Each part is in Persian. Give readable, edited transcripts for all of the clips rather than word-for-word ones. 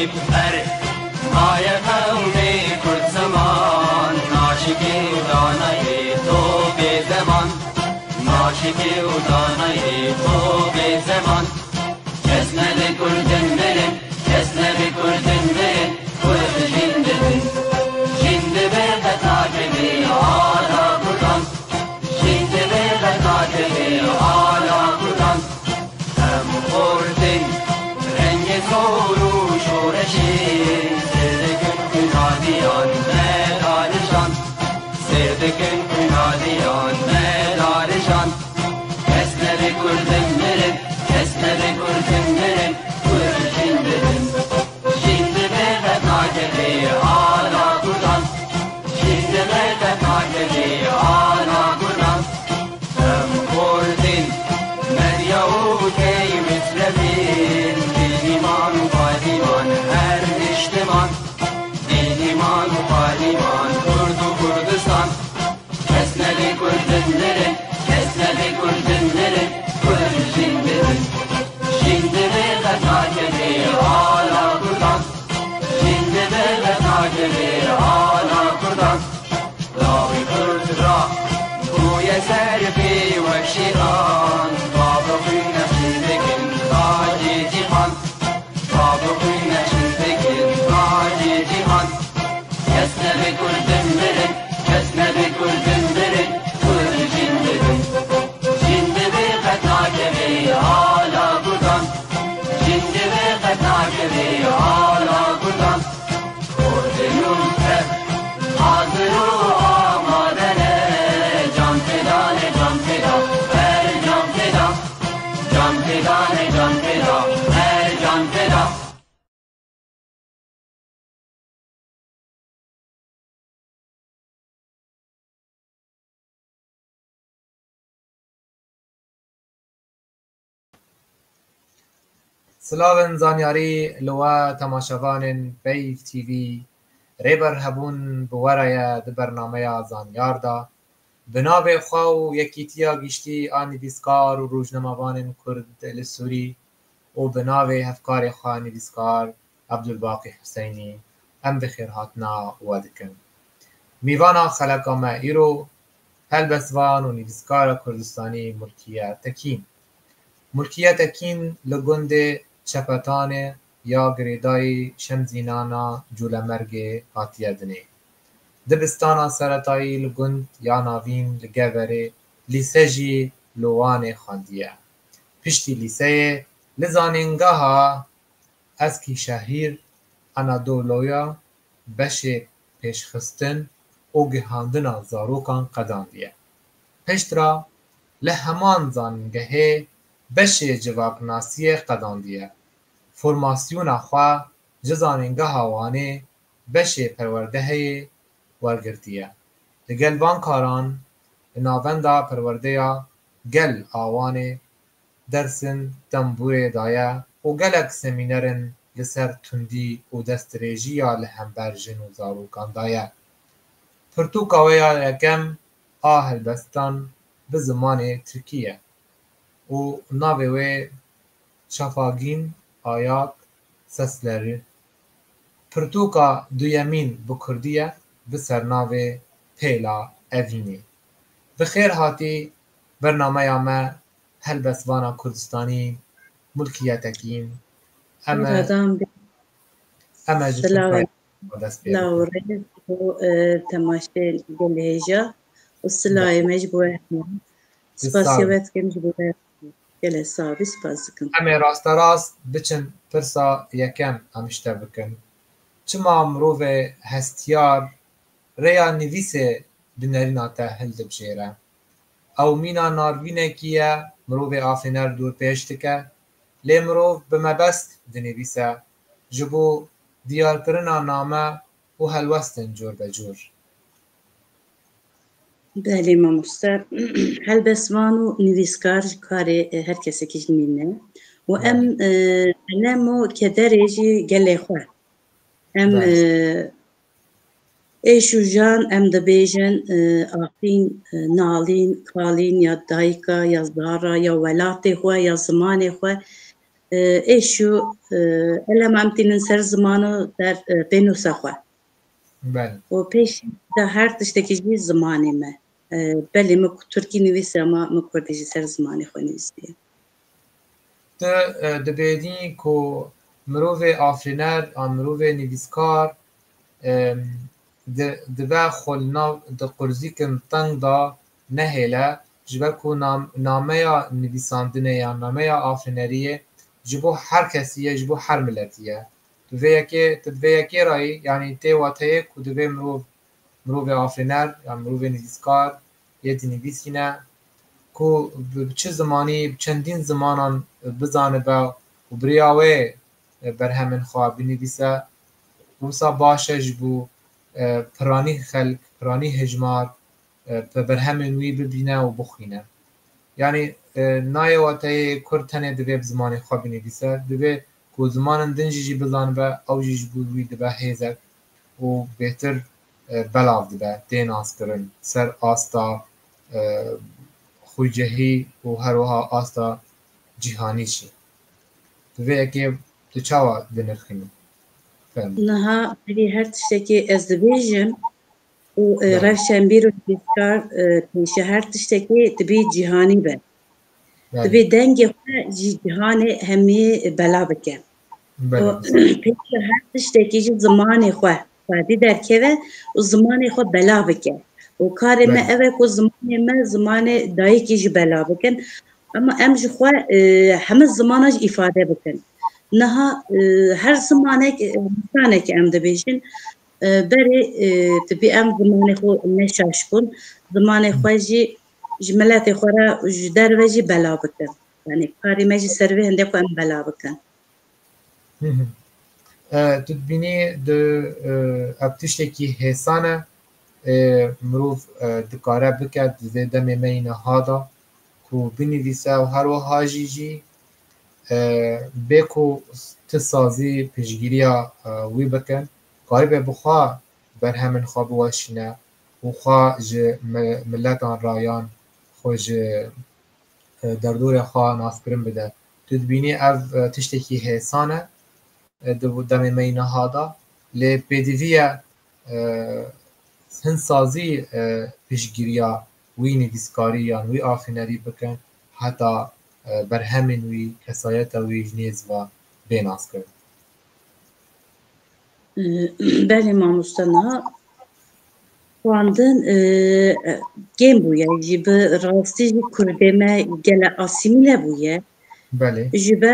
بر مایه قومی کرد زمان ناشکی و دانه تو به زمان ناشکی و دانه تو به زمان کس نده کردن برن کس نده کردن برن کرد جنددن جند برده تاکبی آلا کردن جند برده تاکبی آلا کردن هم خوردن رنگ زور و شورشی سردکن کنادیان مدارشان سردکن کنادیان مدارشان کس نده کردن برن کس نده کردن برن کرد جنددن جند برده تاکبی آلا کردن جند برده تاکبی آلا کردن هم خوردن مریا و کی مطربین دیلیمان و پادیمان هر اجتماع دیلیمان و پادیمان کرد و کردستان کس نده کردن برن کس نده کردن برن کرد جنددن جند برده تاکبی آلا کردن جند برده تاکبی آلا کردن لاوی کرد را گوی سرفی و شیران بابا خوی نشن بکن تاج جهان بابا خوی نشن بکن تاج جهان کس نده کردن برن کس نده کردن برن کرد جنددن جند برده تاکبی آلا کردن جند برده تاکبی آلا کردن کردنون تر حاضر و آمادنه جان فدانه جان فدا هر جان فدا جان فدانه جان فدا هر جان فدا سلاون زانیاری لوا تماشاوان بیف تی وی ریبر هبون بورای د برنامه زانیار دا بناو خواو یکیتیا گشتی آن نویسکار و روزنامه‌وان کرد لسوری و بناو هفکار خواه نویسکار عبدالباقی حسینی ام بخیر هاتنا ودکن میوانا خلقا ما ایرو هلبسوان و نویسکار کردستانی ملکیه تکین ملکیه تکین لگند چپتان یا گریدای شمزینانا جولمرگ هاتیه دنه دبستانا سرطایی لگند یا ناوین لگوره لیسه جی لوان خاندیه پشتی لیسه لزانینگاها اسکی شهیر انادولویا بش پیشخستن او گهاندنا زاروکان قداندیه پشت را لهمان زانینگهه بش جوابناسی قداندیه فرماسیون خواه جزانینگاه وانه بش پرورده ورگرتیه لگل وان کاران ناوندا پرورده گل آوانه درسن تنبور دایه و گلک سمینرن لسر تندی و دستریجی یا لهمبرجن و زاروکان دایه پرتوکاویا یکم آهل بستان به زمان ترکیه و ناوه شفاگین آیاک سسلری پرتوکا دویمین بکردیه به سرناوه پیلا اوینی بخیر هاتی برنامه ما هلبسوانا کردستانی ملکیتکین اما سلاوه لاوره و تماشای گلیجا و سلای مجبور سپاسیوت که مجبور گله سابی سپاس کن اما راست بچن پرسا یکم امشته بکن چما مروه هستیار ریا نویسه بنرینا تا هلد بجیره او مینا ناروینه کیه مروه آفینر دور پیشتکه لی مروه بمبست دنویسه جبو دیار کرنا نامه و هلوستن جور بجور بله ماموستا هلبسوان و نویسکار کاری هر کسی که جنینه و نمو که درجی گله خواه ایشو جان دبیجن آفین نالین کالین یا دایکا یا زارا یا ولات خواه یا زمان خواه ایشو علامتین سر زمانو در بینوسا خو بله و پیش ده هر تشتکی جی زمانی ما بله ما ترکی نویسه اما ما کردیجی سر زمانی خو نویسیه تو دبیدی که مروف آفرینر آن مروف نویسکار دبا خلنا د قرزی کن تنگ دا نهیله جبر کو نامه یا نویساندنه یا نامه یا آفرینریه جبو هر کسیه جبو هر ملتیه تدویه که رایی یعنی تی واتهیه که دوی مروف آفرینر یا مروف نویسکار یه دی نویسینه که چه زمانی چندین زمانان بزانه با و بریاوه بر همین خواه بنویسه وسا باشه جبو پرانی خلق پرانی هجمار بر همین وی ببینه و بخوینه یعنی نایه واتای کرتنه دوی بزمانی خواه بنویسه دوی که زمان دنجی بزانه با او جیج بودوی دوی هیزه و بهتر بلاو دوی دین آسکرن سر آستا خوی جهی و هروها آستا جیهانی شی دوی اگه دو چاوا دنرخینه نها بری هر تشتکی از دبیجم و روشن بیرو بیشتر پیش هر تشتکی دبی جهانی به دبی دنگ جهانی همی بلا بکن و پیش هر تشتکی زمانی خو فادی در که و زمانی خو بلا بکن و کار ما اوه کو زمان دایی که بلا بکن اما امج خو همه زمانش ifade بکن نها هر زمانك مكانك ام دبيجن بري تبي ام زماني خو نشاشكون زماني خوجي جملات خورا جدار وجي بلا بكن يعني قاري ماجي سروي عندك ام بلا بكن تدبيني د ابتشتكي هسانه مروف دكاره بكت زي دم مين هذا كو بني ديسا وهر وهاجيجي بکو تسازی پیشگیریا وی بکن قریب بخوا بر همین خواب واشینه و خوا ج ملتان رایان خوش در دور خوا ناسکرین بده تدبینی او تشتکی حسانه دم مینه هادا لی پیدیویه هن سازی پیشگیریا وی نویسکاری یا وی آفینری بکن حتی بر همین وی کسایت وی نیز و بیناس کرد. بله ماموستانا واندن گیم بویه جیب راستی کردمه گل اسیمیله بویه بله جیب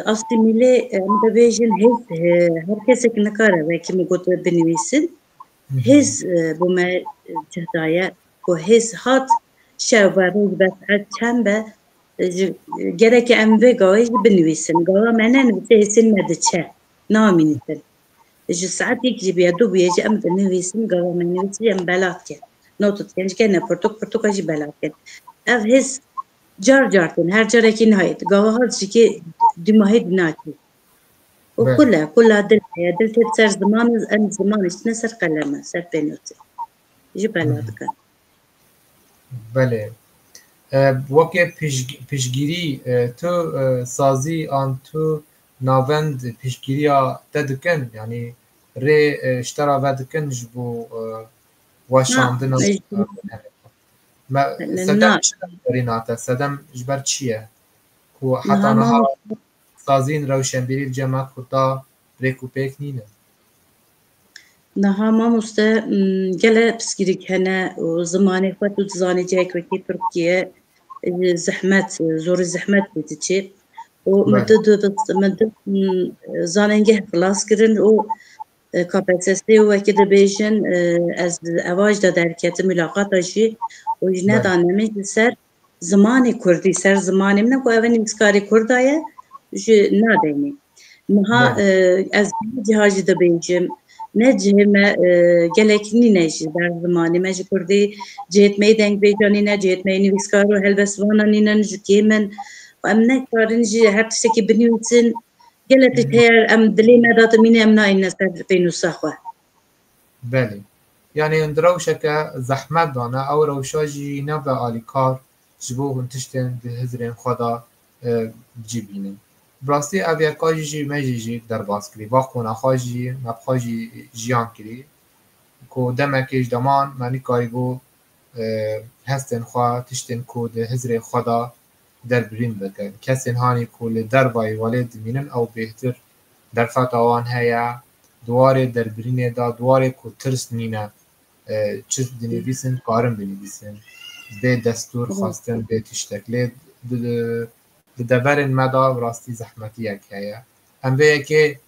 اسیمیله مدبیجن هیچ هر کسی که نکاره و که مگوت بنویسن هیچ بومه جهدایه و هیچ هات شوارو بس چند به gerek em ve gayet binivîsin. Gava menen nivîsin me diçe. Namînisin. Ji saetî ki biya du bûye em dinivîsin gava me nivîsî em belat ke. Notot gene pirtuk jî belat ke. Ev his car her carekî nihayet. Gava hat jî ki dimahê dinakî. O kulla dil heye. Dil tê ser ziman em ziman ne ser qaleme ser pênûtê. Jî belat dikin. بله وقتی پیشگیری تو سازی آن تو ناوند پیشگیری ها دکن یعنی ری اشترا و دکن جبو واشاندن سدم چه سدم جبر چیه کو حتی نها سازین روشنبیری جمع کتا ریکو پیک نینه نها ما مسته گله پسگیری کنه و زمانی خود و زانی جای که ترکیه زحمت زور زحمت بیتی چی و مدد زاننگه خلاص کردن و کپاسیته و که دبیجن از اواج دا درکت ملاقات آجی و جنه دانمی سر زمانی کردی سر زمانی منه که اول نمسکاری کردایه جه نادینی مها از جهاجی دبیجم نه جهمه gelekini neji der zamanı meci kurdi cetmeyi denk bejani ne cetmeyi nivîskaro helbesvana ninen jikemen em ne karin ji her tiştekî binivîsin gelek her em dilê me dat mîne em nayîne ser pênûsa xwe. Belê yani rewşeke zehmet dane ew rewşa jî nebe alîkar ji bo hûn tiştên di hizrên xwe da cîbînin. براستی اویکاجی جی مجیجی در باز کری با خونه خواجی مبخواجی جیان کری که دمکش دمان منی کاری بو هستن خواه تشتن که ده هزر خدا در برین بکن کسی هانی که لدر بای والد مینن او بهتر در فتاوان هیا دواره در برینه دا دواره که ترس نینه چیز دنیویسن کارم بنویسن به دستور خواستن به تشتکلی دبرن مدا راستی زحمتی یک هیا هم به که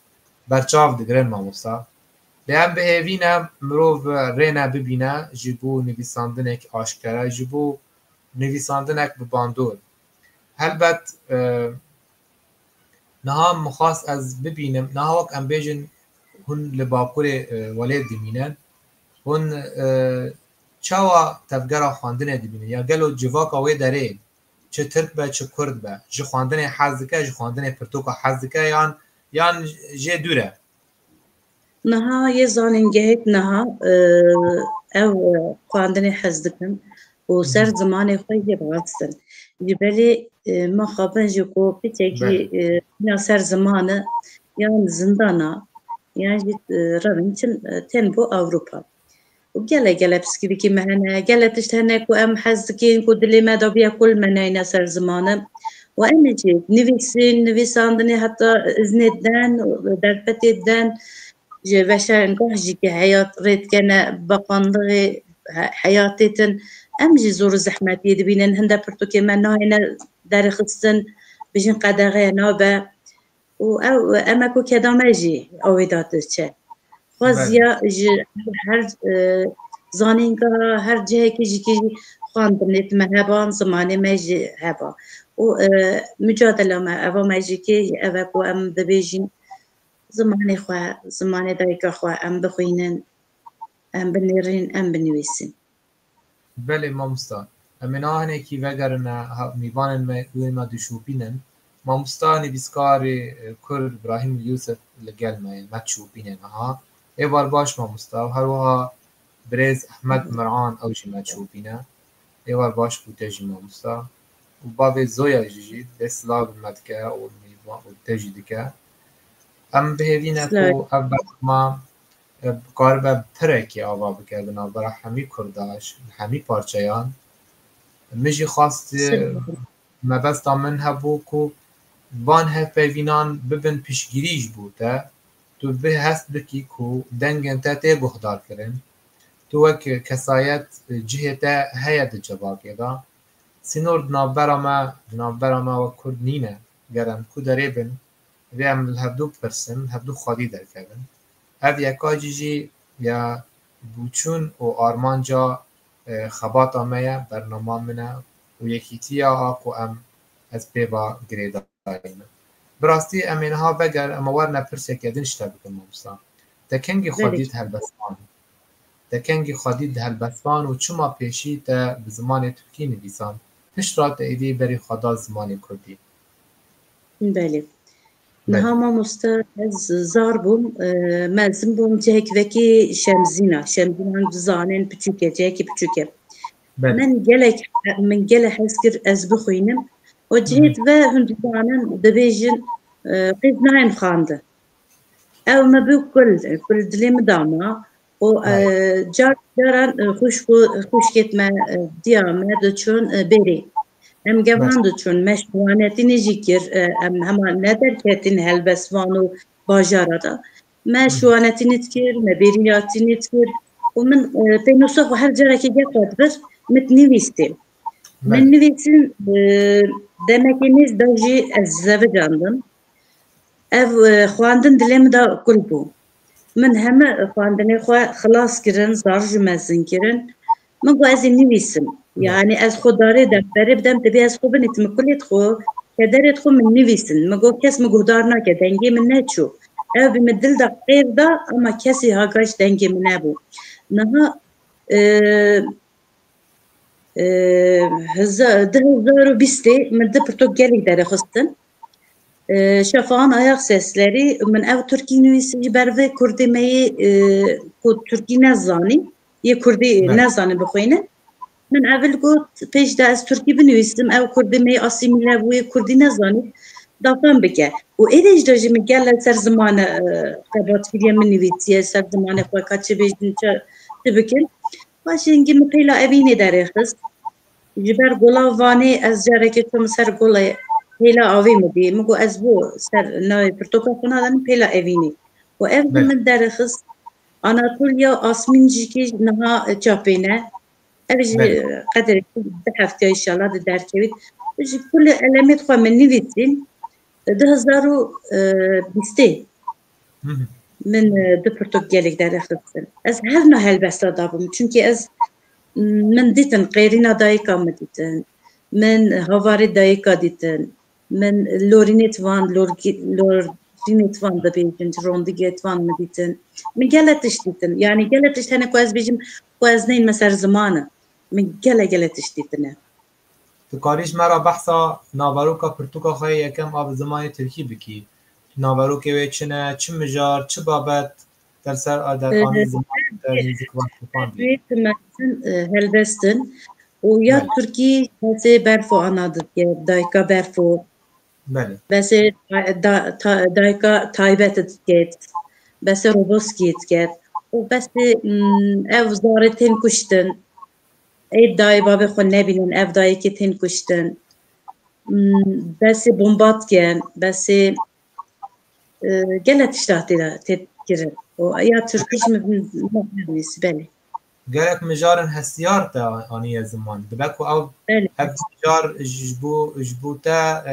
برچاو دگرن ماموسا به هم به هیوینه مروف رینه ببینه جبو نویساندنک آشکره جبو نویساندنک بباندور هلبت نها مخواست از ببینم نها وقت ام بیجن هن لباکور ولید دمینن هن چاوا تفگرا خواندنه دبینن یا گلو جواکا وی داره چه ترک به چه کرد به جه خواندنه حزدکه جه خواندنه پرتوکا حزدکه یان جه دوره نها یه زانینگهت نها او خواندن حزدکن و سر زمان خواهی باستن جبلی ما خوابن جو کو پیچکی یا سر زمانه یان زندانا یعنی روینچن تن بو اوروپا و گله پسکیدی که مهنه گله تشتهنه کو ام حزدکین کو دلی مدابیا کل مناینا سر زمانه و امجی نویساندنی حتی ازندن درپتیدن وشارنگاه جی که حیات رید کنه بقانده حیاتیتن امجی زور زحمتی دبینن هنده پرتو که من نهاینا در خستن بجین قدغه نابه و اما کو کدامه جی اویداته چه خوازیا هر زانینگاه هر جهه که جی که خواندنیت مهبان زمانی مجی هبا و مجادله ما اوه مجی که اوه کو ام دبیجین زمانی خواه زمانی دایگاه خواه ام بخوینن ام بنیرین ام بنویسین بله مامستا امنا هنه کی وگرنه میوانن ما دشوپینن مامستا نویسکار کرد ابراهیم یوسف لگل ما تشوپینن ها ایوار باش مامستا و هروها برز احمد مرعان او جی ما تشوپینه ایوار باش بوده جی مامستا و باوی زویا جی بسلاگ مدکه و تجی دکه ام بهوینه کو اول ما کار به پرکی آوا بکردن برای همی کرداش همی پارچیان میجی خواست مبستا من هبو کو وان هفوینان ببن پیشگیریش بوده تو به هست بکی کو دنگن تا تی گهدار کرن تو وک کسایت جهتا هید جوابی دا سینور دنابرا ما و کرد نینه گرم کو داره بن ویم هفدو پرسن هفدو خواهی در کردن اف یکا جی یا بوچون و آرمانجا خبات آمه برنامه منه و یکیتی آقا ام از پیوا گریده داریم براستی امینها بگر اما ور نپرسه که دنشتا بکن مبسا تکنگی خودید هلبسفان و چما پیشی تا بزمان ترکی نویسان تشرات ایدی بری خدا زمان کردی بله نها ما از زار بوم ملزم بوم جهک وکی شمزینا زانین پچوکه جهکی پچوکه من گله حسکر از بخوینم و جهت و هندوانن دبیجن قید نایم خانده او ما بو کل دلیم داما و جاران خوش کتما دیامه دو چون بری هم گوانده چون مشروعانتی نجیکر همان ندر کتین هلبسوانو باجارا دا مشروعانتی نتکر مبریاتی نتکر و من پینوسخ و هر جره که گفت بر متنویستیم من نویسیم دمکینیز داجی از زوجاندم او خواندن دلیم دا کل بو من همه خواندنی خواه خلاص کرن زارج مزن کرن من گو از نویسم يعني از خود داره دفتری بدم تبي از خود بنتم كليت خو كدرت خو من نویسن مگو کس مگو دار نکه دنگی من نچو او بمدل دا غیر دا اما کسی هاگاش دنگی من نبو نها 2020 من de Portugal'e dere xistin şafağın ayak sesleri min ev Türkiye nüvisi berve Kurdimeyi ku Türkiye nezani ye Kurdi nezani bixwîne min evvel got pêş de ez Türkiye binivîsim ev Kurdimeyi asimîle bûye Kurdî nezani دافن بکه و ایدش داشتی میگه سر زمان قبات فیلیا من نویسیه سر زمان خواه کچه بیشتن چه بکن باشه اینگه مپیلا اوینی داره خست جبر گلا وانی از جاره که تم سر گلا پیلا آوی مدی مگو از بو سر نای پرتوکا خونه دارم پیلا اوینی و اف من داره خست آناتولیا آسمینجی که نها چاپینه اوش قدر ده هفته ایشالا در کوید كل علامات خواه من نویسیم 2020 من دو پرتوگالک در اختصاص از هر نوع هلبسته دابم چونکه از من دیتن قیرینا دایکا مدیتن من هواری دایکا دیتن من لورینت وان da بیجن روندگیت وان مدیتن من گلتش دیتن یعنی گلتش هنه که از بیجم که از نین مسر زمانه من گلتش دیتنه تو کاریش مرا بحثا ناوروکا پرتوکا خواهی یکم آب زمانی ترکی بکی ناوروکه وی چنه چه مجار چه بابت در سر در آنی زمان در نیزک وقت بکن بید هلبستن و یا ترکی بسه برفو آنادد دایکا برفو بسه دایکا تایبتت گید بسه روبوسکیت گید و بسه او زارتین کشتن ای دای بابا خود نبینن اف دایی که تین کشتن بس بمبات کن بس گلت اشتاتی را تذکره و یا ترکیش مبنیس بله گلت مجارن هستیار تا آنی زمان دبکو او هف مجار جبو تا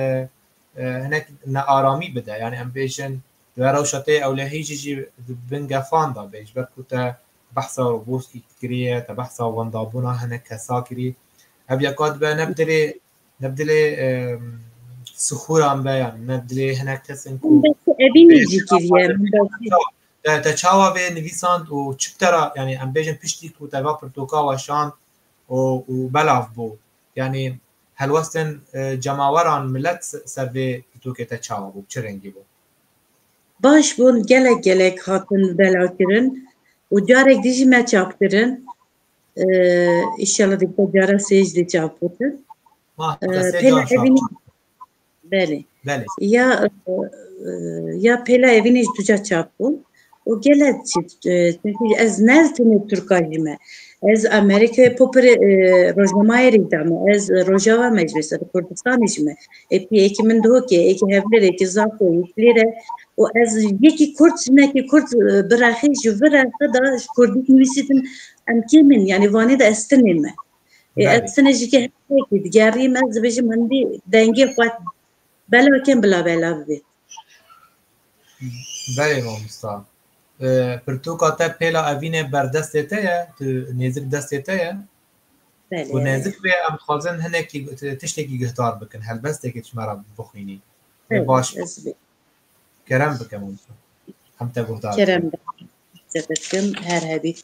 هناك آرامی بده یعنی ام بیشن دروشته اولهیجی جی بنگفان دا بیش بکو تا بحثا روبوس كريه تبحثا وندابونا هنا كساكري ابي اكاد بقى نبدلي سخورة عم بيان نبدلي هنا كسنكو ابي نيجي كريه تشاوا بين نفيساند وشبترا يعني ام بيجن بيشتيك وتبا برتوكا وشان وبلاف بو يعني هالوستن جماوران ملت سربي توكي تشاوا بو بچرنگي بو باش بون گلک هاتن بلاكرن و جارek دیجی ما چاپترن inşallah دیگه جارا سیجدی چاپترن پلا evini بله ya pela evini tuca çapın o gelet çünkü az nertine Türkajime az Amerika popre rojnamayeri dama az Rojava meclisi Kurdistan işime epi 2002 eki hevlere eki zafo yüklere o az yeki Kurt neki Kurt bırakı juvera da Kurdik nüsitin amkimin yani vani da estenilme etseneci ki hep diğerim az bejim handi denge fat bela ken bela be بله مامستا پرتوکا تا پیلا اوینه بر دستته یا تو نزدیک دستته یا و نزدیک به ام خوازن هنه کی تشتکی گهدار بکن هل بس که چمرا بخوینی باش کرم بکن مامستا هم تا گهدار کرم بکن هر هبی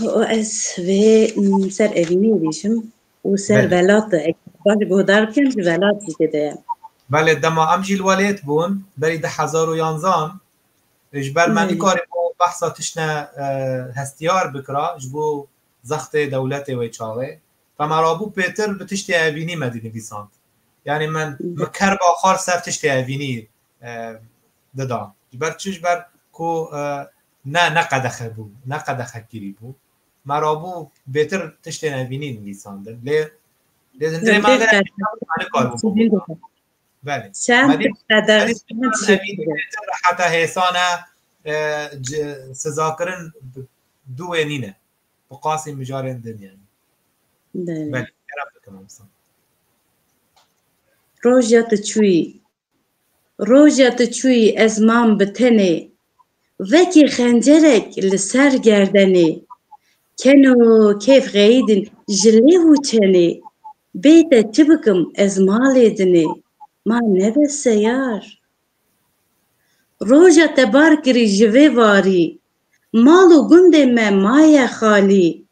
و از و سر اوینی بیشم و سر ولات باش گهدار کن ولات دیده بله دما امجیل ولایت بون بری 2011 اجبر منی کاری با بحثا تشنه هستیار بکرا جبو زخت دولت و چاوه فمرابو پیتر به تشتی اوینی مدی نویساند یعنی من مکر با آخر سر تشتی اوینی دادا جبر چش بر کو نه قدخه بو نه قدخه گیری بو مرابو بیتر تشتی اوینی نویساند لیزن دری ماده کار بو بله حتی حسانه سزاکرن دو نینه بقاسی مجارن دنیا بله کرم بکنم سن روژت چوی از مام بتنه وکی خنجرک لسر گردنه کنو کیف غیدن جلی و چنه بیتا چبکم از مالی دنه ما نبسه یار روژا تبار کری جوه واری مالو گنده من مایه خالی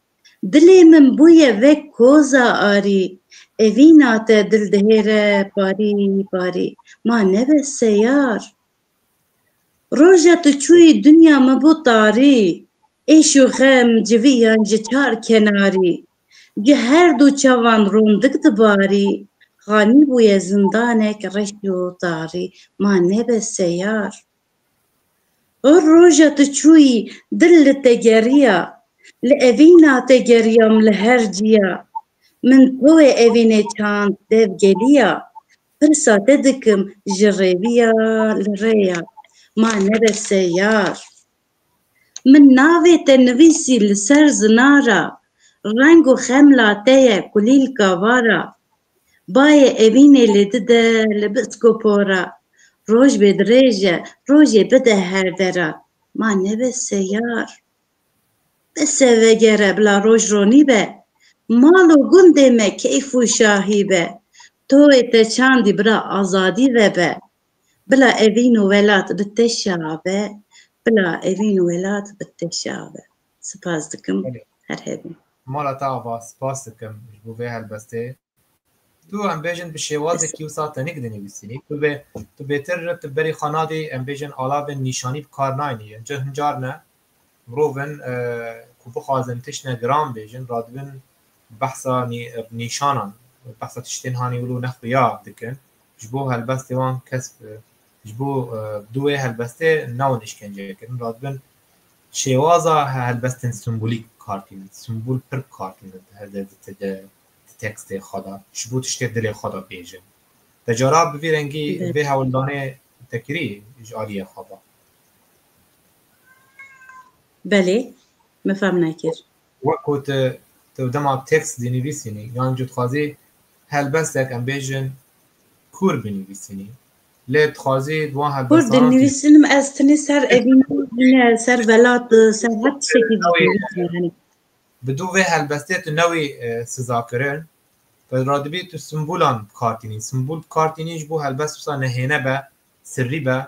دلی من بویه وک کوزا آری اوینا تا دل دهیره پاری ما نبسه یار روژا تو چوی دنیا مبو تاری ایشو غم جویان جچار کناری جه هر دو چوان روندک دباری خانی بویە زندانێک ڕەشی و تاڕی ما نەبە سەیار ڕۆژە تچووی دل لە تەگەریە لە ئەڤینا تەگەریەم لە هەرجیە من تۆێ ئەڤینێ چاند دەڤگەلیە پرسا تە دکم ji rêviya li rêya ma nebe seyar min navê te nivîsî li ser zinara reng û xemla te ye kulîlka vara bayê evînê lê dide li biskopora roj bê dirêj e rojê bide her dera ma nebe seyar bise vegere bila roj ronî be mal û gundê me keyf û şahî be توی te çandî bira azadî vebe bila evîn û welat bi te şabe bila evîn û welat bi te şabe spas dikim her hebî mala te ava spas dikim ji bo vê helbestê tu em bêjin bi şêwazekî wisa tenêk dinivîsînî tu bêtir tu berî xanadê em bêjin alavên nîşanî bi kar nayînî cih car ne mirovên ku bixwazin tiştine giran bêjin radibin behsa nîşanan بحث تشتين هاني ولو نخويا دكن جبو هالبستي وان كسب جبو دوي هالبستي ناون اشكنجه كن رادبن شيوازا هالبستن سمبوليك كارتين سمبول پر كارتين هذا تكست خدا جبو تشتي دل خدا بيجن تجارب بفيرنگي به هولدانه تكري اجاليه خدا بله مفهم نكر وقت تودما تكست دي نويسيني يعني جو تخازي هلبستك ام بيجن كور بنویسینی لێت خوازی دوان هەلبەستان کورد نویسینم ئەستنی سەر ئەبینە سەر وەلات سەر هەر تشتێکی دیکە bi dû vê helbestê tu newê sizakirin radibî tu simbolan bikartînî simbol bikartînî ji bo helbest wisa nehêne be sirrî be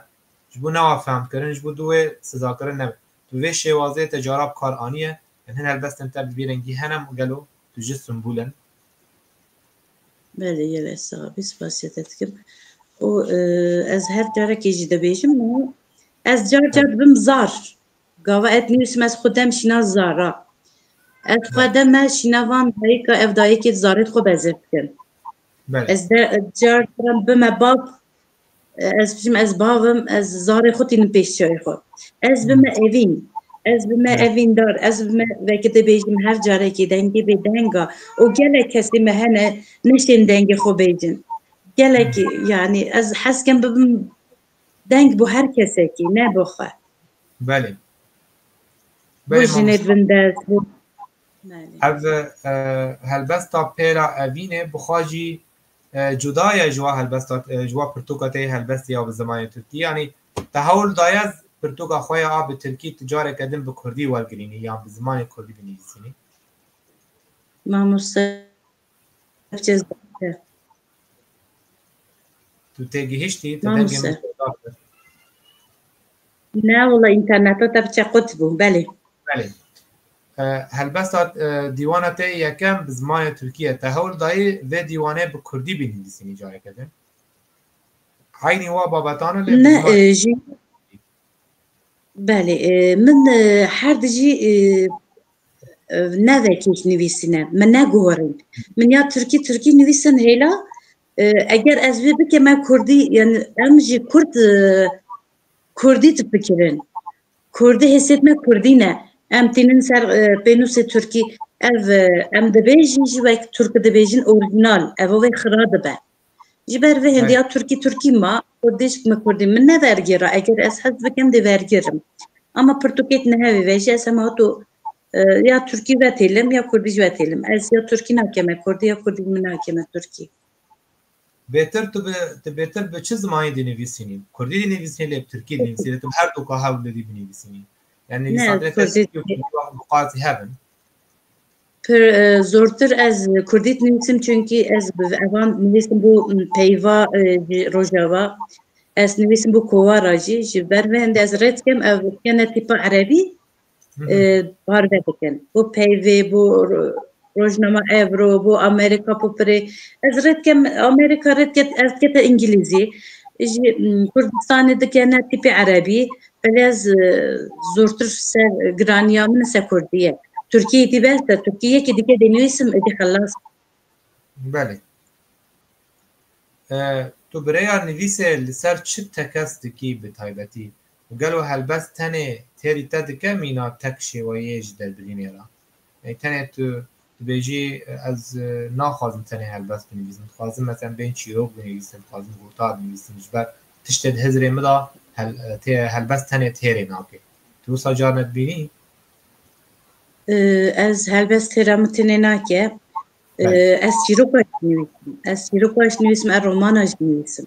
ji bo newa femkirin ji bo dû wê sizakirin nebe tu vê şêwazê te cara bikar aniye hin helbestên te bi vê rengî hene gelo tu jî simbolin بله یه لحظه سپاسیت دکم و از هر جاره که جیده بیشم از جار بم زار گاوا ات نیوسم از خودم شینا زارا از خودم شیناوان هایی که افدایی که زارت خو بزرگ کن از جار بم باب از بشم از بابم از زار خودی نپیش شای خود از بم اوین از بم اوین دار از بم وقتی بیشم هر جاره که دنگی به دنگا و گله کسی مهنه نشین دنگی خو بیجن گله کی یعنی از حس کم بم دنگ بو هر کسی کی نه بخواه بله بو جنید بندست بو از هلبستا پیرا اوینه بخواجی جدای جوا هلبستا جوا پرتوکاته هلبستی یا به زمان ترکی یعنی تحول دایز پرتوکا خویا آب ترکی تجاره کردن به کردی ولگرینی یا به زمان کردی بنویسینی ما مستفجز دکتر تو تیگی هشتی نه والله اینترنتا تبچه قطبو بله بله هلبستا دیوانه یکم به زمان ترکیه تحول دایی و دیوانه به کردی بنویسینی جاره کردن عینی وا بابتانو نه جی بله من هر دجی نوکیش نویسینه من نگورم من یا ترکی نویسن هیلا اگر از وی بکه من کردی یعنی امجی کردی تفکرن کردی حسیت من کردی نه ام تینن سر بینوس ترکی ام دبیجن جوک ترک دبیجن اورجینال اوه خراده به جبر و هندیا ترکی ما کردیش ما کردی من نه ورگیره اگر از حد بکم دی ورگیرم اما پرتوکیت نه هی ویجه از ما تو یا ترکی و تیلم یا کردی و تیلم از یا ترکی نکمه کردی یا کردی من نکمه ترکی بهتر تو بهتر به چه زمانی دی نویسینی کردی دی نویسینی لب ترکی دی نویسینی تو هر دو که حاول دی بنویسینی یعنی نویسنده ترکی مقاطی هستن پر زورتر از کردیت نویسم چونکی از اوان نویسم بو پیوا روجاوا از نویسم بو کوواراجی جبر و هند از رد کم او کنه تیپا عربی بار بکن بو پیوی بو روزنامه ابرو بو امریکا بو پری از رد کم امریکا رد کت از کت انگلیزی کردستان دکنه تیپی عربی ولی از زورتر سر گرانیا من سر کردیه ترکیه دی بس ترکیه که دیگه دنیویسم ادی خلاص بله تو برای نویسه لسر چه تکست کی به تایبتی و گلو هلبست تنه تیری تدکه مینا تک شوایج در برینه را تنه تو بیجی از ناخوازم تنه هلبست بنویسم خوازم مثلا بین چیروک بنویسم خوازم گوتاد بنویسم جبر تشتد هزری مدا هلبست تنه تیری ناکه تو ساجار ندبینی؟ از هلبست تیرامتنه ناکه از چیروکاش نویسم از روماناش نویسم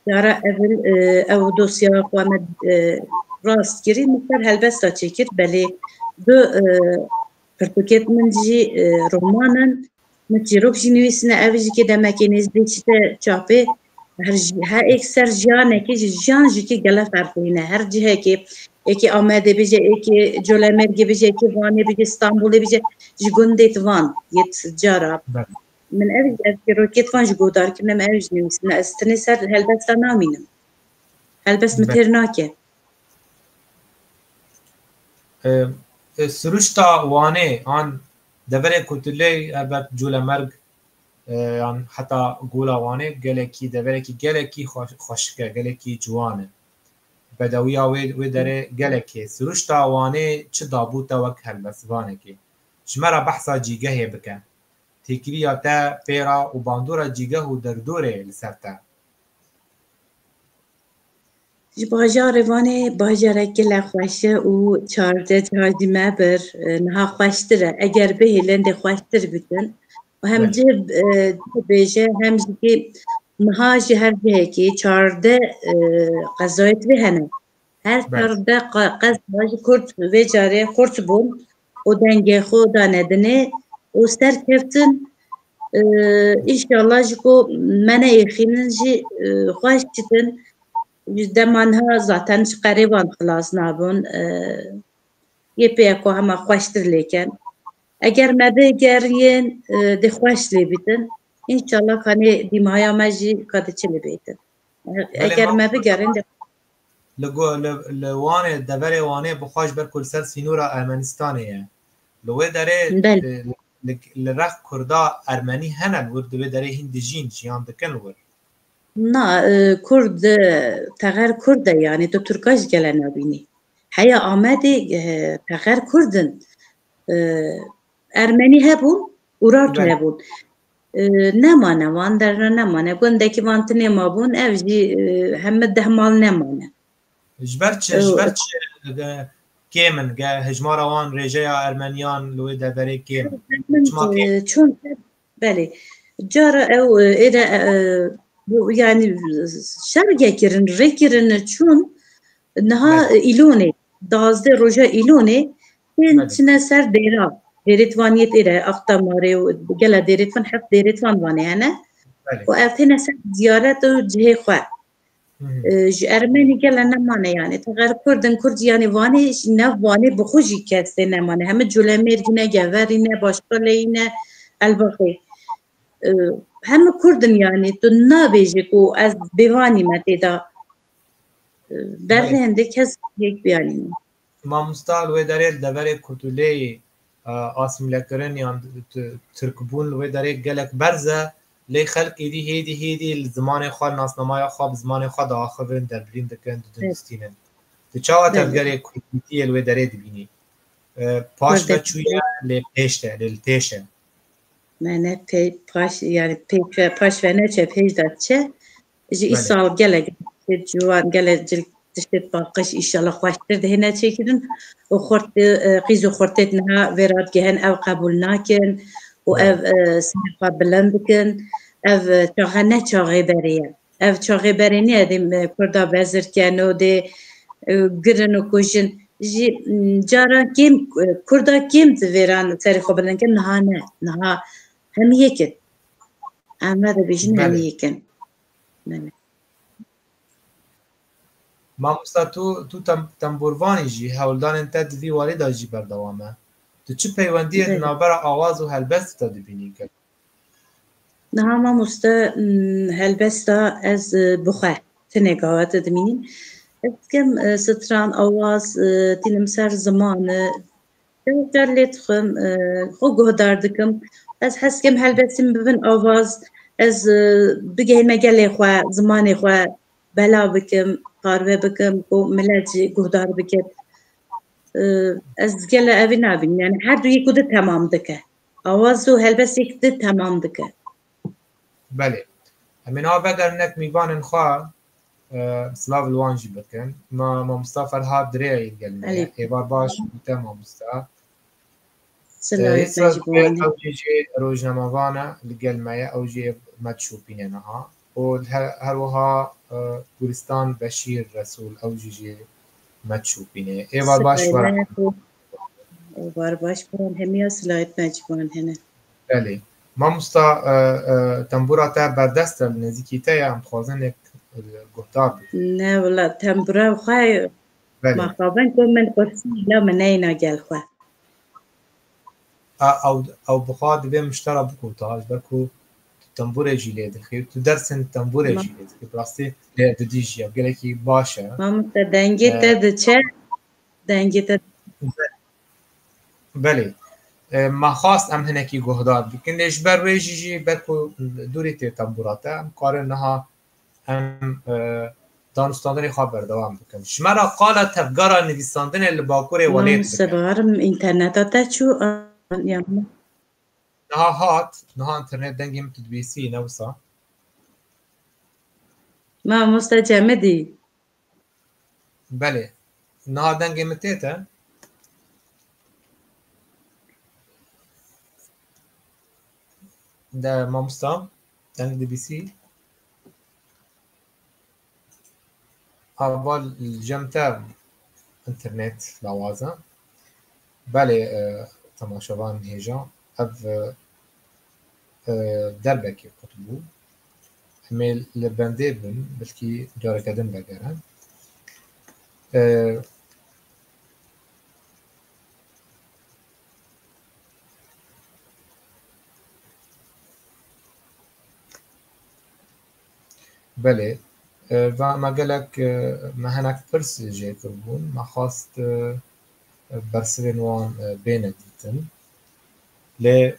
یارا او دوسیا قوامد راست گیری مختار هلبستا چکر بله دو پرتوکت من جی رومانن متجروب جی نویسنه اویجی که دمکی نزدی چیده چاپه هر ایک سر جانه که جان جی که گله فرقینه هر جیه که ایکی آمده بیجه ایکی جولمرگی بیجه ایکی وانه بیجه استانبولی بیجه جی گندیت وان یت جارا من اویج از که روکیت وان جی گودار کنم اویج نویسنه از تنی سر هلبستا نامینم هلبست متر ناکه سروشتا وانه آن دبره کتله البته جول مرگ آن حتی گولا وانه گلکی دبره کی گلکی خوشکه گلکی جوانه بدویا و داره گلکی سروشتا وانه چه دابوتا وک هلبس وانه کی شمرا بحثا جیگه بکن تکریا تا پیرا و باندورا جیگه و دردوره لسرتا باجار وانه باجاره گله خوشه و چارده جهازی مبر نها خوشتره اگر به هلند خوشتر بیتن و هم جب بیجه هم جی نها جی هر جه که چارده قضایت به هنه هر چارده قضایت کرد و جاره خورت بون و دنگه خود ندنه و سر کفتن انشالله جکو منه ایخینن جی خوش چیتن دمانها zaten قریبان خلاص نابون یه پیکو همه خوشتر لیکن اگر مبه گرین ده خوش لی بیتن انشالله کنی دیمایا مجی کده چلی بیتن اگر مبه گرین ده لوانه دبره وانه بخواش بر کل سر سینورا ارمنستانه لوه داره لرخ کردا ارمنی هنن ورد به داره هندی جین جیان دکن ورد نه کرد تغیر کرده یعنی تو ترکاش گله نبینی هیا آمده تغیر کردن ارمنی هبون اورارتو هبون نمانه وان در نمانه گنده که وانت نمابون اوجی همه دهمال نمانه جبرچ کیمن هجمار وان رجاء ارمنیان لوی دبره کیمن چون بله جارا او ایده yani şerge kirin rekirin çun naha ilone dazde roja ilone ben çine ser dera deritvaniyet ere aktamare gela deritvan hep deritvan vane yani o evtene ser ziyaret o cihekwa Ermeni gela nemane yani tegar kurdun kurd yani vane ne vane bxuji keste nemane hem culemergine geverine başka leyine elbaqi همه کردن یعنی تو نبیجی کو از بیوانی متیدا برهنده کس یک بیانیم ما مستال و داره دبره کتوله آسیمیله یان ترکبون و داره گلک برزه لی خلق ایدی هیدی زمان خواه ناسنامای خواب زمان خواه داخلن در برین دکن دونستینن تو چاوه تفگره کتیه و داره دبینی پاش و چویه لی پیشته لی تیشه منه paş yani paş ve ne çepej de çe İsal gele juan gele işte bakış inşallah hoştur de ne çekidin o xort qizo xortet ne verat gehen ev kabul nakin o ev sınıfa bilendikin ev çağane çağı beriye ev çağı beri ne edim kurda bezirken o de girin o kujin jara kim kurda kim veran tarixo bilenken naha هم يكن أما هذا بيجن هم يكن ما مستا تو تنبوروانی جی هولدان انت دوی والدا جی بردوامه تو چه پیوندی نابر آواز و هلبست تا دبینی کرد نه ما مستا هلبست از بخه تنگاوات دمینین کم ستران آواز تینم سر زمانه جرلیت خم خو گهداردکم از حس کم هلبستیم ببین آواز از بگهیم گله خواه زمان خواه بلا بکم قاربه بکم و ملت گهدار بکم از گله اوی نبین یعنی هر دو یکو ده تمام دکه آواز و هلبس یک ده تمام دکه بله من ها بدر نک میوان خواه سلاف الوانجی بکن ما مصطفى الهاب دريعي القلمية ايبار باش بتم مصطفى سلايت مجبواني او جي روجناموانا القلمية او جي متشوبينها وهروها كورستان بشير رسول او جي متشوبينه ايبار باش برا ايبار باش برا هميا سلايت مجبوان هنا بله ما مستا تنبورا تا بردست نزیکی تا هم خوازنک گفتار بود نه والله تنبورا خواهی ما خوابن کن من قرصی لا من اینا گل خواه او بخواد به مشترا بکو تاج بکو تنبور جیله دخیل تو درسن تنبور جیله دخیل براستی دیجی گله کی باشه ما مستا دنگی تا دچه دنگی تا بله ما خواست ام هنکی گهدار بکن اش بر ویجی بکو دوری تی تنبوراته ام کار نها ام دانستاندن خواب بردوام بکن شمرا قال تفگارا نویساندن لباکور ولیت بکن ما سبارم اینترنتا چو نها هات نها انترنت دنگی متدبیسی نوسا ما مستجمدی بله نها دنگی متیتا ده ما مستا دنگ دبیسی اول الجمتا انترنت لوازم بله تماشاوان هیجا اف دربکی قطبو امیل لبنده بن بلکی جاره کدن بگرن بله و ما قالك ما هناك فرس جاي كربون ما خاصت برسلين وان بين ديتن ل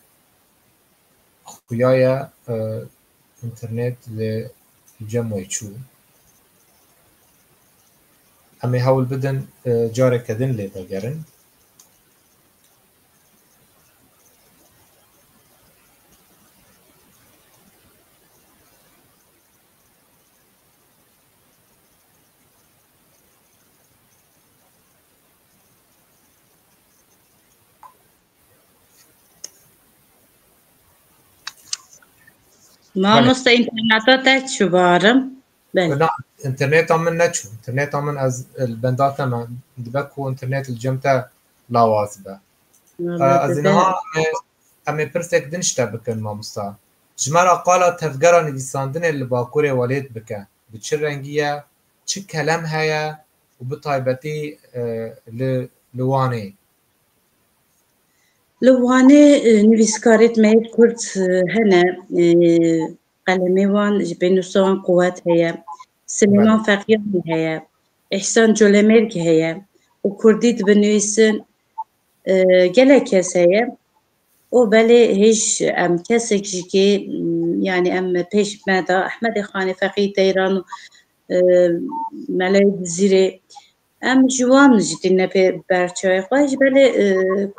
خويايا انترنت لجمع يشو اما هول بدن جاري كدن لي بقرن ما مستا اینترنتا تا چو بارم لا انترنت من نتشو انترنت من از البندات من دبكو انترنت الجمتا لاوازبه از اینها اما پرسک دنشتا بکن ما مستا جمرا قالا تفگرا نویساندن لباکور والید بکن به چه رنگیه چه کلم هیا و به طایبتی لوانه لوانه نویسکارت مید کرد هنه قلمه وان جبنوسان قوت هیا سلیمان فقیان هیا احسان جولمرگ هیا و کردید بنویسن گله کس هیا و بله هیچ ام کسی که yani ام پیش مدا احمد خان فقیه ایران ملای زیره ام جوان جدی نپی برچای خواهش بله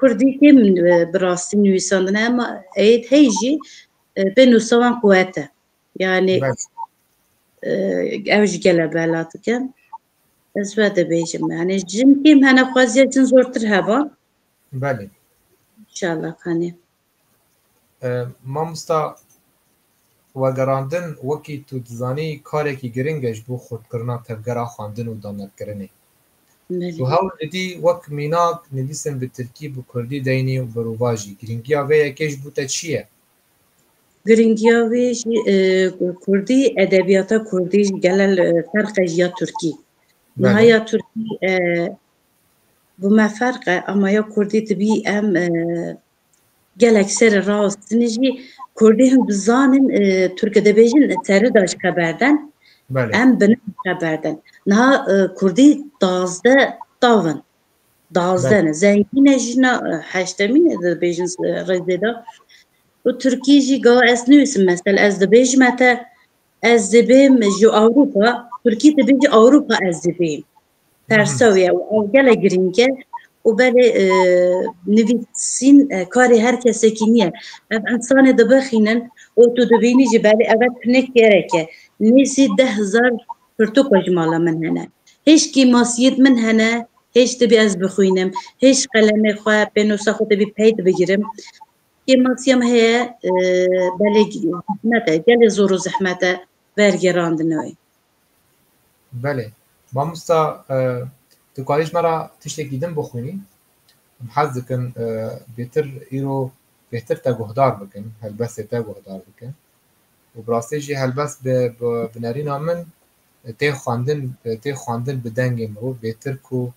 کردی که براستی نویساندن اما اید هیجی به نوسوان قوته yani اوج گله بلاتو کن از وده بیجم yani جن کیم هنه خوازیه جن زورتر هبا بله انشاءالله کنه ما مستا وگراندن وکی تو دزانی کاری که گرنگش بو خود کرنا تفگرا خواندن و دانت کرنه تو هاول دی وک میناک نویسن به ترکیب و کردی دینی و بروواجی گرنگی آوه یکیش بوده چیه؟ گرنگی آوه کردی ادبیاتا کردی گلل فرقش یا ترکی نه یا ترکی بما فرقه اما یا کردی تبی ام گلک سر راست نجی کردی هم بزانن ترک دبیجن سری داشت خبردن ام بنام خبردن نه کردی دازده داون دازده نه زنگی نجینا هشتمین دبیجن رزیده و ترکی جی گاوا از نویسم مثلا از دبیجم تا از دبیم جو اوروپا ترکی دبیج اوروپا از دبیم ترسویه و اوگل گرینگه و بله نویسین کاری هر کسی که نیه انسان دبخینن و تو دبینی جی بله اول تنک گرکه نیسی 10,000 پرتو کجمالا من هنه هیچ کی ماسیت من هنه هیچ تبی از بخوینم هیچ قلمه خواه بنوسا خود تبی پید بگیرم که ماسیم هیا بله زحمته گل زور و زحمته ورگراندنوی بله مامستا تو کالیش مرا تشتکی دم بخونی حظ کن بهتر ایرو بهتر تگهدار بکن هلبس تگهدار بکن و براستی جی هلبس به بنارین من تی خواندن بدنگ مرو بهتر کو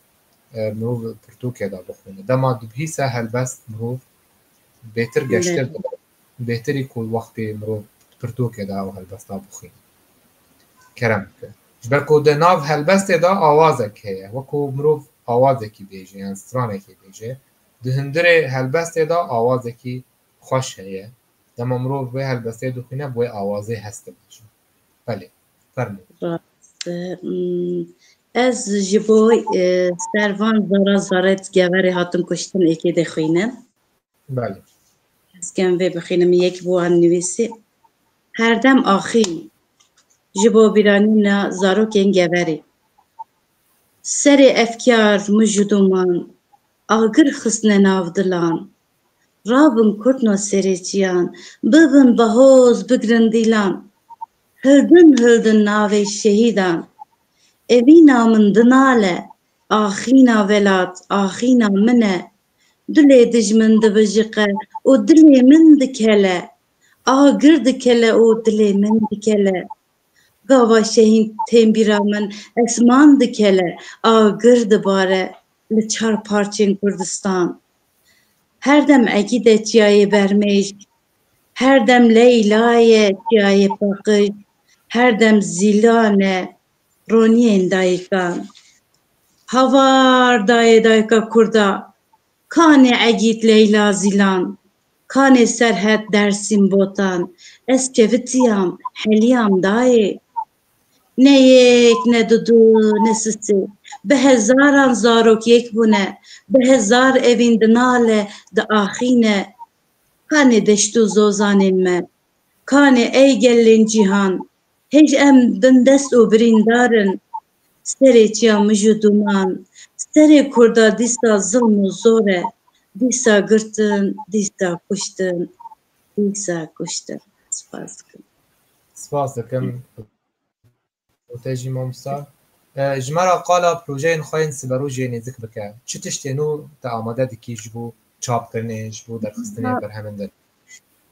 مرو پرتو که دا بخونه دما دبهیسه هلبس مرو بهتر گشتر بهتری کو وقتی مرو پرتو که دا و هلبس دا بخونه کرم که جبرکو ده ناو هلبست دا آوازک هیا وکو مرو آوازکی بیجه یعنی سترانکی بیجه ده هندره هلبست دا آوازکی خوش هیا دما مرو به هلبسته دخونه بوی آوازه هسته باشه بله فرمو از جبوی سروان زارت گوری هاتم کشتن اکی دخوینم بله از کم وی بخینم یک بوان نویسی هر دم آخین جبو بیرانی نا زاروکین گوری سر افکار مجدومان آگر خسن نافدلان رابن کرتنا سریچیان ببن بهوز بگرندیلان هردن ناوی شهیدان اوینا من دناله آخینا ولات آخینا منه دلی دجمن دبجقه و دلی من دکله آگر دکله و دلی من دکله گاوا شهین تنبیرا من اسمان دکله آگر دباره لچار پارچین کردستان هر دم اگیده چیای برمیش هر دم لیلای چیای پاقش هر دم زیلانه رونین دایکان هوار دایکا کردا کانه اگید لیلا زیلان کانه سرحد درسیم بوتان از چوتیام حلیام دای نه یک نه دو نه سه به هزاران زاروک یک بونه به هزار اوین دناله ده آخینه کانه دشتو زوزانین me کانه ای گلین جیهان هیچ ام دندست و بریندارن سری چیا مجدومان سری کردا دیسا ظلم و زوره دیسا گرتن دیسا کشتن سپاس دکم و تجی مامستا جمرا قالا پروژه خواهین سبروجه نزدیک بکن چه تشتینو تا آماده دکی جبو چاپ کرنه جبو درخستنه برهمنده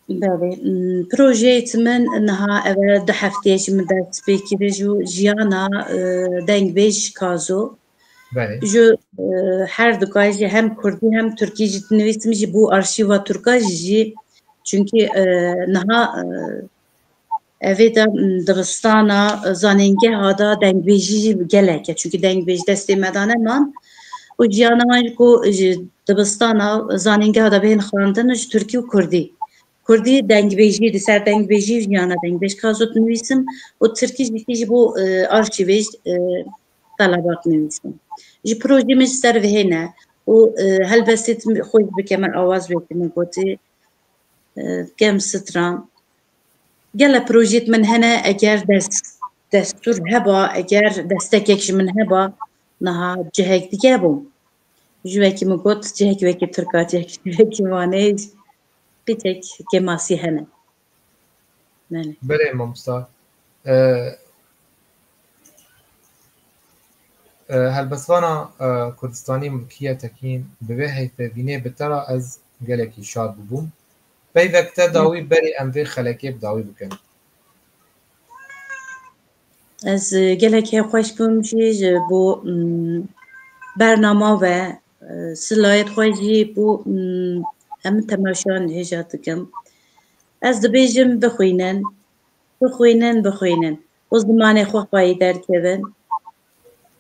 بله پروژه من انها اول 2 هفتهش من دست بکیره جو جیانا دنگ بیش کازو بله جو هر دکایجی هم کردی هم ترکی جی نویسم جی بو arşiva ترکاجی جی çünkü نها evde Dağıstan'a zanenge hada dengbejji gelek çünkü dengbej desti medane man o ciyana ko Dağıstan'a zanenge hada ben xandın Türkiye Kurdi Kurdi dengbejji diser dengbejji ciyana dengbej kazot nüvisim o Türkiye bu arşivej talabat nüvisim ji projemiz servehine o helbesit xoş bikemer avaz beklemek goti kem stran gel projet من هنا اگر دستور هبا اگر دستکش من هبا نها جهک دیگه بوم جوکی مگوت جهک وکی ترکات جهکی وانیج بیتک کماسی هنه بله مامستا هلبسوانا کردستانی ملکیه تکین به حیث وینه بترا از گلکی شاد بوم بی وقت داوی بری اموی خلکی بداوی بکن از گلکی خوش بومجی بو برنامه و سلایت خوشی بو هم تماشان هجات کم از دبیجم بخوینن و زمان خواه پایی در کبن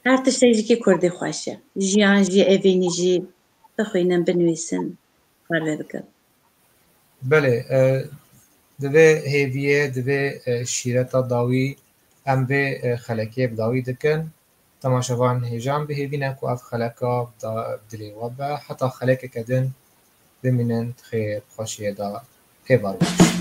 هر تشتیجی که کردی خوشه جیان جی اوینی جی بخوینن بنویسن کار بکن بله دوی هیویه دوی شیرتا داوی ام به خلکه بداوی دکن تماشاوان هیجان به هیوینه کو اف خلکا دلی و به حتی خلکه کدن بمینن خیر خوشیه دا ایوار باش